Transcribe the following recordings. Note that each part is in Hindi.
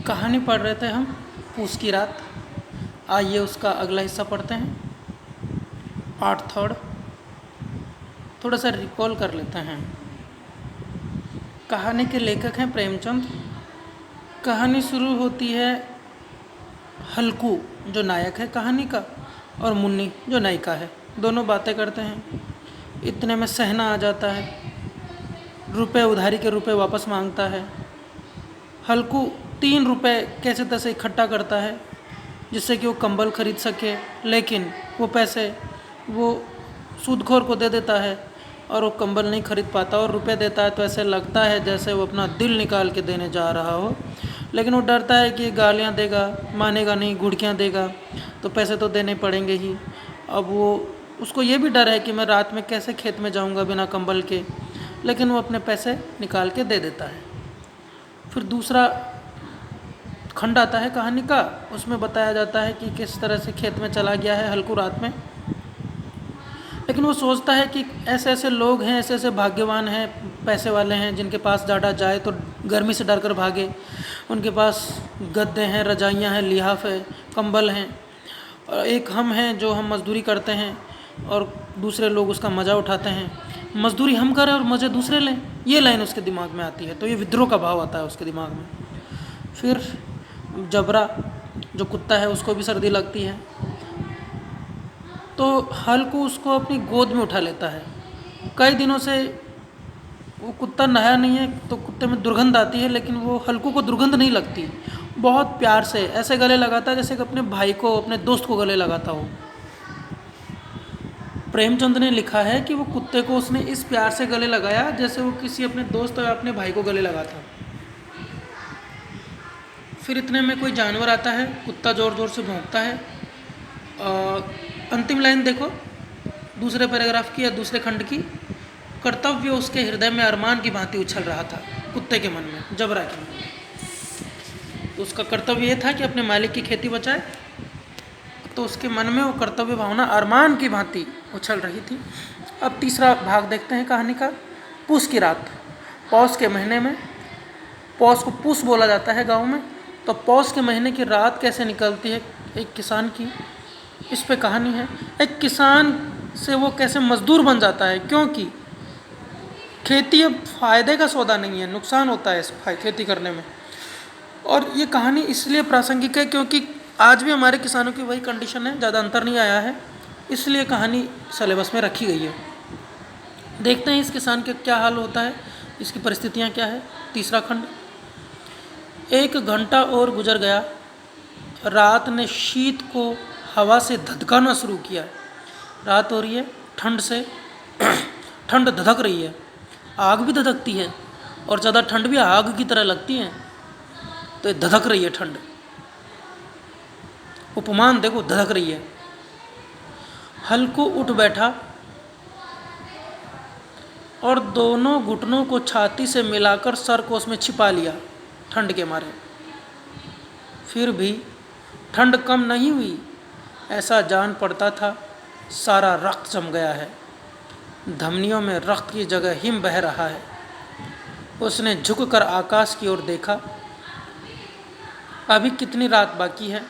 कहानी पढ़ रहे थे हम पूस की रात। आइए उसका अगला हिस्सा पढ़ते हैं, पार्ट थर्ड। थोड़ा सा रिकॉल कर लेते हैं। कहानी के लेखक हैं प्रेमचंद। कहानी शुरू होती है हल्कू जो नायक है कहानी का और मुन्नी जो नायिका है, दोनों बातें करते हैं। इतने में सहना आ जाता है, रुपए उधारी के रुपए वापस मांगता है। हल्कू 3 रुपए कैसे तैसे इकट्ठा करता है जिससे कि वो कंबल खरीद सके, लेकिन वो पैसे वो सूदखोर को दे देता है और वो कंबल नहीं खरीद पाता। और रुपए देता है तो ऐसे लगता है जैसे वो अपना दिल निकाल के देने जा रहा हो, लेकिन वो डरता है कि गालियाँ देगा, मानेगा नहीं, घुड़कियाँ देगा, तो पैसे तो देने पड़ेंगे ही। अब वो उसको ये भी डर है कि मैं रात में कैसे खेत में जाऊंगा बिना कंबल के, लेकिन वो अपने पैसे निकाल के दे देता है। फिर दूसरा खंड आता है कहानी का, उसमें बताया जाता है कि किस तरह से खेत में चला गया है हल्कू रात में। लेकिन वो सोचता है कि ऐसे ऐसे लोग हैं, ऐसे ऐसे भाग्यवान हैं, पैसे वाले हैं जिनके पास ज़्यादा जाए तो गर्मी से डर कर भागे। उनके पास गद्दे हैं, रजाइयाँ हैं, लिहाफ है, कंबल हैं। और एक हम हैं जो हम मजदूरी करते हैं और दूसरे लोग उसका मज़ा उठाते हैं। मजदूरी हम करें और मज़े दूसरे लें, ये लाइन उसके दिमाग में आती है। तो ये विद्रोह का भाव आता है उसके दिमाग में। फिर जबरा जो कुत्ता है उसको भी सर्दी लगती है, तो हल्कू उसको अपनी गोद में उठा लेता है। कई दिनों से वो कुत्ता नहाया नहीं है तो कुत्ते में दुर्गंध आती है, लेकिन वो हल्कू को दुर्गंध नहीं लगती। बहुत प्यार से ऐसे गले लगाता है जैसे कि अपने भाई को, अपने दोस्त को गले लगाता हो। प्रेमचंद ने लिखा है कि वो कुत्ते को उसने इस प्यार से गले लगाया जैसे वो किसी अपने दोस्त या अपने भाई को गले लगाता। फिर इतने में कोई जानवर आता है, कुत्ता ज़ोर ज़ोर से भौंकता है। अंतिम लाइन देखो दूसरे पैराग्राफ की या दूसरे खंड की। कर्तव्य उसके हृदय में अरमान की भांति उछल रहा था, कुत्ते के मन में, जबरा के मन में। तो उसका कर्तव्य ये था कि अपने मालिक की खेती बचाए, तो उसके मन में वो कर्तव्य भावना अरमान की भांति उछल रही थी। अब तीसरा भाग देखते हैं कहानी का, पूस की रात। पौष के महीने में, पौष को पूस बोला जाता है गाँव में, तो पौष के महीने की रात कैसे निकलती है एक किसान की, इस पे कहानी है। एक किसान से वो कैसे मजदूर बन जाता है, क्योंकि खेती अब फायदे का सौदा नहीं है, नुकसान होता है इस खेती करने में। और ये कहानी इसलिए प्रासंगिक है क्योंकि आज भी हमारे किसानों की वही कंडीशन है, ज़्यादा अंतर नहीं आया है, इसलिए कहानी सिलेबस में रखी गई है। देखते हैं इस किसान के क्या हाल होता है, इसकी परिस्थितियाँ क्या है। तीसरा खंड। 1 घंटा और गुजर गया। रात ने शीत को हवा से धधकाना शुरू किया। रात हो रही है, ठंड से ठंड धधक रही है, आग भी धधकती है और ज़्यादा ठंड भी आग की तरह लगती है, तो धधक रही है ठंड। उपमान देखो, धधक रही है। हल्कू उठ बैठा और दोनों घुटनों को छाती से मिलाकर सर को उसमें छिपा लिया ठंड के मारे। फिर भी ठंड कम नहीं हुई, ऐसा जान पड़ता था सारा रक्त जम गया है, धमनियों में रक्त की जगह हिम बह रहा है। उसने झुककर आकाश की ओर देखा। अभी कितनी रात बाकी है।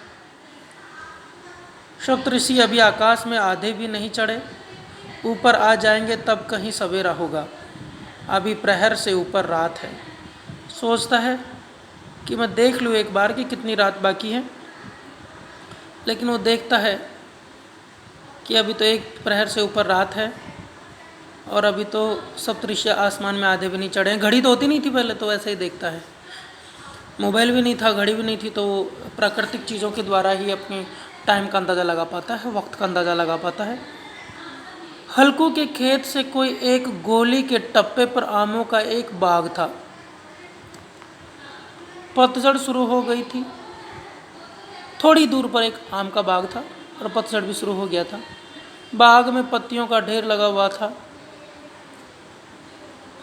सप्तऋषि अभी आकाश में आधे भी नहीं चढ़े, ऊपर आ जाएंगे तब कहीं सवेरा होगा। अभी प्रहर से ऊपर रात है। सोचता है कि मैं देख लूँ एक बार कि कितनी रात बाकी है, लेकिन वो देखता है कि अभी तो एक प्रहर से ऊपर रात है और अभी तो सप्तऋषि आसमान में आधे भी नहीं चढ़े हैं। घड़ी तो होती नहीं थी पहले, तो वैसे ही देखता है। मोबाइल भी नहीं था, घड़ी भी नहीं थी, तो वो प्राकृतिक चीज़ों के द्वारा ही अपने टाइम का अंदाज़ा लगा पाता है, वक्त का अंदाज़ा लगा पाता है। हल्कू के खेत से कोई एक गोली के टप्पे पर आमों का एक बाग था। पतझड़ शुरू हो गई थी। थोड़ी दूर पर एक आम का बाग था और पतझड़ भी शुरू हो गया था। बाग में पत्तियों का ढेर लगा हुआ था।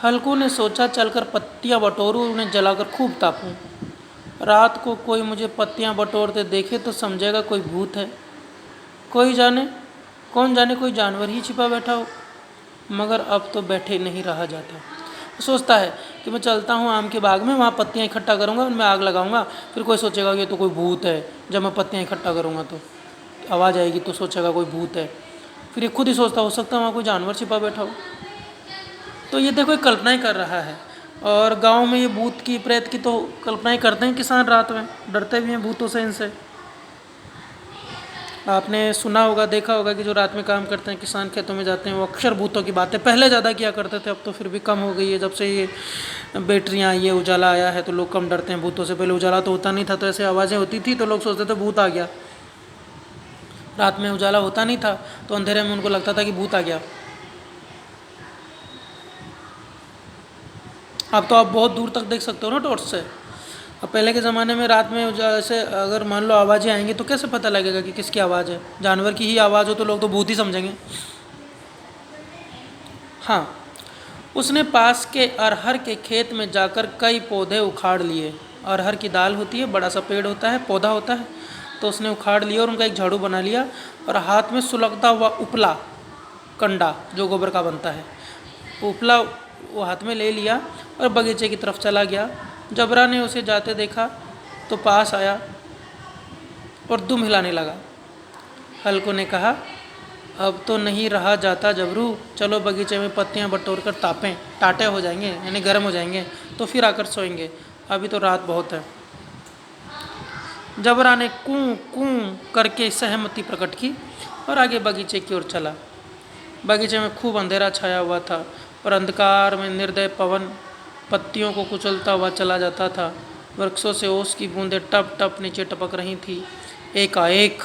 हल्कू ने सोचा चलकर पत्तियां बटोरूं, उन्हें जलाकर खूब तापूं। रात को कोई मुझे पत्तियां बटोरते देखे तो समझेगा कोई भूत है, कौन जाने कोई जानवर ही छिपा बैठा हो। मगर अब तो बैठे नहीं रहा जाता। सोचता है कि मैं चलता हूँ आम के बाग में, वहाँ पत्तियाँ इकट्ठा करूँगा, उनमें आग लगाऊंगा, फिर कोई सोचेगा कि ये तो कोई भूत है। जब मैं पत्तियाँ इकट्ठा करूँगा तो आवाज़ आएगी तो सोचेगा कोई भूत है। फिर ये खुद ही सोचता हो सकता है वहाँ कोई जानवर छिपा बैठा हो। तो ये देखो, ये कल्पना ही कर रहा है। और गांव में ये भूत की प्रेत की तो कल्पना ही करते हैं किसान, रात में डरते भी हैं भूतों से, इनसे। आपने सुना होगा, देखा होगा कि जो रात में काम करते हैं किसान, खेतों में जाते हैं, वो अक्सर भूतों की बातें पहले ज़्यादा किया करते थे, अब तो फिर भी कम हो गई है। जब से ये बैटरियाँ आई है, उजाला आया है, तो लोग कम डरते हैं भूतों से। पहले उजाला तो होता नहीं था, तो ऐसे आवाज़ें होती थी तो लोग सोचते थे भूत आ गया। रात में उजाला होता नहीं था तो अंधेरे में उनको लगता था कि भूत आ गया। अब तो आप बहुत दूर तक देख सकते हो ना टॉर्च से। अब पहले के ज़माने में रात में जैसे अगर मान लो आवाज़ें आएंगी तो कैसे पता लगेगा कि किसकी आवाज़ है? जानवर की ही आवाज़ हो तो लोग तो भूत ही समझेंगे। हाँ, उसने पास के अरहर के खेत में जाकर कई पौधे उखाड़ लिए। अरहर की दाल होती है, बड़ा सा पेड़ होता है, पौधा होता है, तो उसने उखाड़ लिया और उनका एक झाड़ू बना लिया, और हाथ में सुलगता हुआ उपला, कंडा जो गोबर का बनता है, उपला वो हाथ में ले लिया और बगीचे की तरफ चला गया। जबरा ने उसे जाते देखा तो पास आया और दुम हिलाने लगा। हल्को ने कहा, अब तो नहीं रहा जाता जबरू, चलो बगीचे में पत्तियां बटोर कर तापें, टाटे हो जाएंगे यानी गर्म हो जाएंगे, तो फिर आकर सोएंगे, अभी तो रात बहुत है। जबरा ने कूं कूं करके सहमति प्रकट की और आगे बगीचे की ओर चला। बगीचे में खूब अंधेरा छाया हुआ था और अंधकार में निर्दय पवन पत्तियों को कुचलता हुआ चला जाता था। वृक्षों से ओस की बूंदें टप टप नीचे टपक रही थी। एकाएक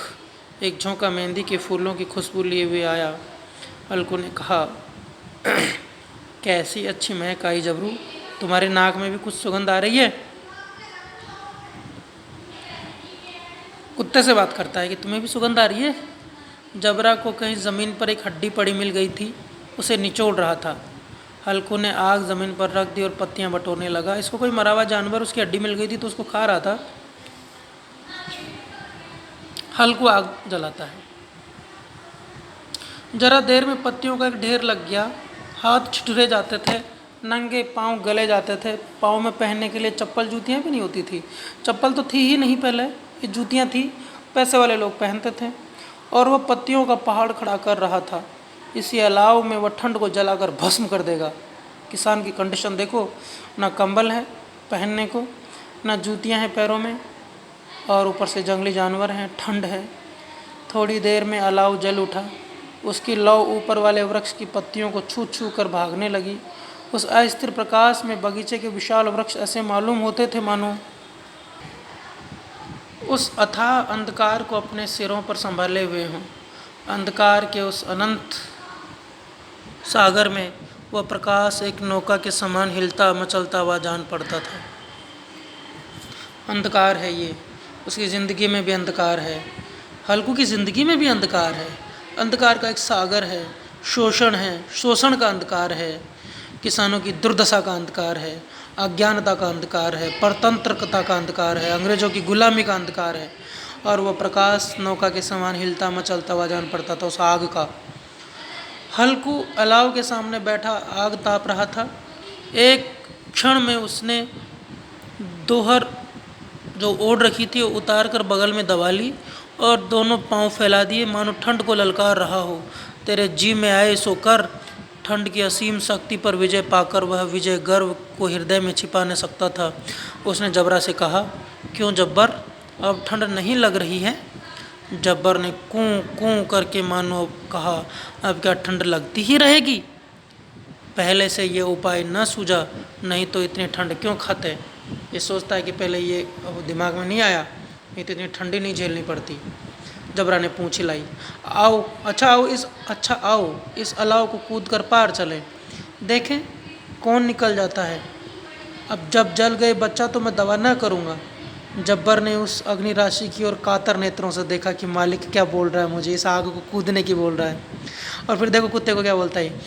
एक झोंका मेहंदी के फूलों की खुशबू लिए हुए आया। अलकू ने कहा, कैसी अच्छी महक आई जबरू, तुम्हारे नाक में भी कुछ सुगंध आ रही है? कुत्ते से बात करता है कि तुम्हें भी सुगंध आ रही है? जबरा को कहीं ज़मीन पर एक हड्डी पड़ी मिल गई थी, उसे निचोड़ रहा था। हल्कू ने आग ज़मीन पर रख दी और पत्तियां बटोरने लगा। इसको कोई मरा हुआ जानवर उसकी हड्डी मिल गई थी तो उसको खा रहा था। हल्कू आग जलाता है। जरा देर में पत्तियों का एक ढेर लग गया। हाथ छिटरे जाते थे, नंगे पाँव गले जाते थे। पाँव में पहनने के लिए चप्पल जूतियाँ भी नहीं होती थी। चप्पल तो थी ही नहीं पहले, ये जूतियाँ थी, पैसे वाले लोग पहनते थे। और वह पत्तियों का पहाड़ खड़ा कर रहा था। इसी अलाव में वह ठंड को जलाकर भस्म कर देगा। किसान की कंडीशन देखो, ना कंबल है पहनने को, ना जूतियाँ हैं पैरों में, और ऊपर से जंगली जानवर हैं, ठंड है। थोड़ी देर में अलाव जल उठा। उसकी लौ ऊपर वाले वृक्ष की पत्तियों को छू छू कर भागने लगी। उस अस्थिर प्रकाश में बगीचे के विशाल वृक्ष ऐसे मालूम होते थे मानो उस अथाह अंधकार को अपने सिरों पर संभाले हुए हों। अंधकार के उस अनंत सागर में वह प्रकाश एक नौका के समान हिलता मचलता हुआ जान पड़ता था। अंधकार है ये, उसकी ज़िंदगी में भी अंधकार है, हल्कू की ज़िंदगी में भी अंधकार है। अंधकार का एक सागर है, शोषण है, शोषण का अंधकार है, किसानों की दुर्दशा का अंधकार है, अज्ञानता का अंधकार है, परतंत्रता का अंधकार है, अंग्रेजों की गुलामी का अंधकार है। और वह प्रकाश नौका के समान हिलता मचलता हुआ जान पड़ता था उस आग का। हल्कू अलाव के सामने बैठा आग ताप रहा था। एक क्षण में उसने दोहर जो ओढ़ रखी थी वो उतार कर बगल में दबा ली और दोनों पांव फैला दिए, मानो ठंड को ललकार रहा हो। तेरे जी में आए सो कर। ठंड की असीम शक्ति पर विजय पाकर वह विजय गर्व को हृदय में छिपा न सकता था। उसने जबरा से कहा, क्यों जब्बर, अब ठंड नहीं लग रही है? जब्बर ने कूं कूं करके मानो कहा, अब क्या ठंड लगती ही रहेगी? पहले से ये उपाय न सूझा, नहीं तो इतनी ठंड क्यों खाते? ये सोचता है कि पहले ये दिमाग में नहीं आया, नहीं तो इतनी ठंडी नहीं झेलनी पड़ती। जबरा ने पूँछ हिलाई। आओ, आओ इस अलाव को कूद कर पार चलें, देखें कौन निकल जाता है। अब जब जल गए बच्चा तो मैं दवा न करूँगा। जब्बर ने उस अग्नि राशि की ओर कातर नेत्रों से देखा कि मालिक क्या बोल रहा है, मुझे इस आग को कूदने की बोल रहा है। और फिर देखो कुत्ते को क्या बोलता है,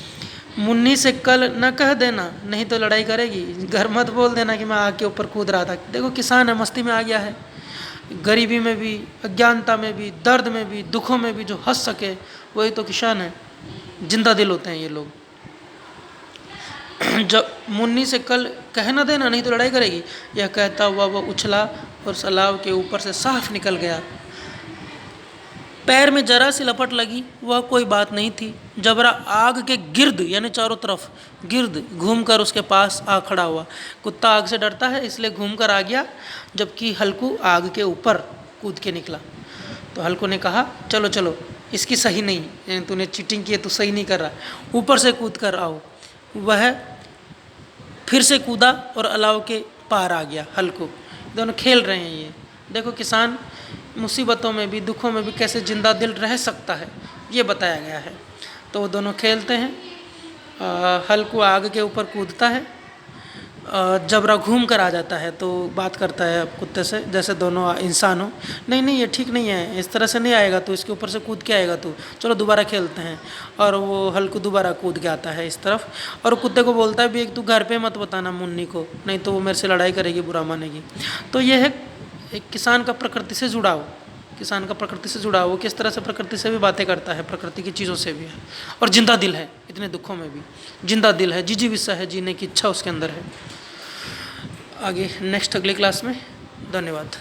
मुन्नी से कल न कह देना, नहीं तो लड़ाई करेगी। घर मत बोल देना कि मैं आग के ऊपर कूद रहा था। देखो किसान है, मस्ती में आ गया है। गरीबी में भी, अज्ञानता में भी, दर्द में भी, दुखों में भी जो हंस सके वही तो किसान है। जिंदा दिल होते हैं ये लोग। जब मुन्नी से कल कह ना देना, नहीं तो लड़ाई करेगी। यह कहता हुआ वह उछला और सलाव के ऊपर से साफ निकल गया। पैर में जरा सी लपट लगी, वह कोई बात नहीं थी। जबरा आग के गिर्द यानी चारों तरफ गिर्द घूमकर उसके पास आ खड़ा हुआ। कुत्ता आग से डरता है इसलिए घूमकर आ गया, जबकि हल्कू आग के ऊपर कूद के निकला। तो हल्कू ने कहा, चलो चलो, इसकी सही नहीं, यानी तूने चीटिंग की है, तू सही नहीं कर रहा, ऊपर से कूद कर आओ। वह फिर से कूदा और अलाव के पार आ गया। हल्कू दोनों खेल रहे हैं। ये देखो किसान मुसीबतों में भी, दुखों में भी कैसे जिंदा दिल रह सकता है, ये बताया गया है। तो वो दोनों खेलते हैं। हल्कू आग के ऊपर कूदता है, जबरा घूम कर आ जाता है तो बात करता है कुत्ते से जैसे दोनों इंसान हो। नहीं नहीं, ये ठीक नहीं है, इस तरह से नहीं आएगा, तो इसके ऊपर से कूद के आएगा तू, चलो दोबारा खेलते हैं। और वो हल्कू दोबारा कूद के आता है इस तरफ, और कुत्ते को बोलता है भी, एक तू घर पे मत बताना मुन्नी को, नहीं तो वो मेरे से लड़ाई करेगी, बुरा मानेगी। तो ये है एक किसान का प्रकृति से जुड़ाव। किसान का प्रकृति से जुड़ाव, वो किस तरह से प्रकृति से भी बातें करता है, प्रकृति की चीज़ों से भी है, और जिंदा दिल है, इतने दुखों में भी जिंदा दिल है, जिजीविषा है, जीने की इच्छा उसके अंदर है। आगे नेक्स्ट अगली क्लास में। धन्यवाद।